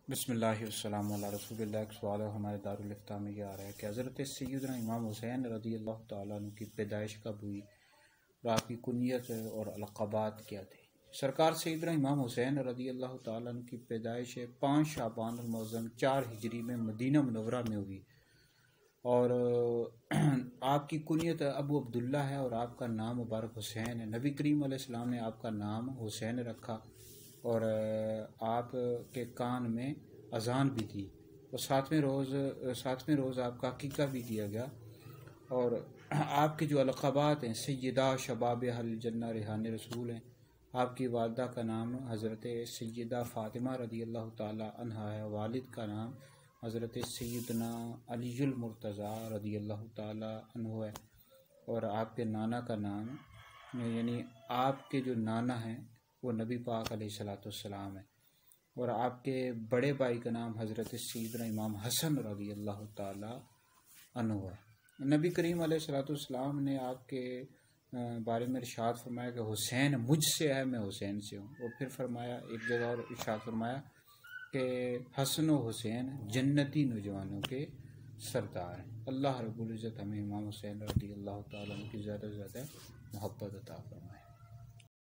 बिस्मिल्लाहिर्रहमानिर्रहीम अला रसूलिल्लाह। एक सवाल हमारे दारुल इफ्ता में ये आ रहा है कि हज़रत सैयदना इमाम हुसैन रज़ियल्लाहु ताला अन्हु की पैदाइश कब हुई और आपकी कुनियत और अलक़ाबात क्या थे। सरकार सैयदना इमाम हुसैन रज़ियल्लाहु ताला अन्हु की पैदाइश 5 शाबान मुअज़्ज़म 4 हिजरी में मदीना मुनव्वरा में हुई और आपकी कुनियत अबू अब्दुल्ला है और आपका नाम मुबारक हुसैन है। नबी करीम अलैहिस्सलाम ने आपका नाम हुसैन रखा और आप के कान में अजान भी दी और सातवें रोज़ आपका अकीक़ा भी दिया गया। और आपके जो अलक़ाबात हैं सैयदा शबाब अहल जन्नह रिहान रसूल हैं। आपकी वालदा का नाम हज़रत सैयदा फ़ातिमा रज़ियल्लाहु ताला अन्हा है। वालिद का नाम हज़रत सैयदना अलीयुल मुर्तज़ा रज़ियल्लाहु ताला अन्हु है। और आपके नाना का नाम यानी आपके जो नाना हैं वो नबी पाक अलैहिस्सलाम है। और आपके बड़े भाई का नाम हज़रत सैयदना इमाम हसन रज़ियल्लाहु ताला अन्हु है। नबी करीम अलैहिस्सलाम ने आपके बारे में इरशाद फरमाया कि हुसैन मुझसे है, मैं हुसैन से हूँ। और फिर फरमाया एक जगह और इरशाद फरमाया कि हसन व हुसैन जन्नती नौजवानों के सरदार हैं। अल्लाह रब्बुल इज़्ज़त हमें इमाम हुसैन रज़ियल्लाहु ताला अन्हु की ज़्यादा से ज़्यादा मोहब्बत अता फरमाए।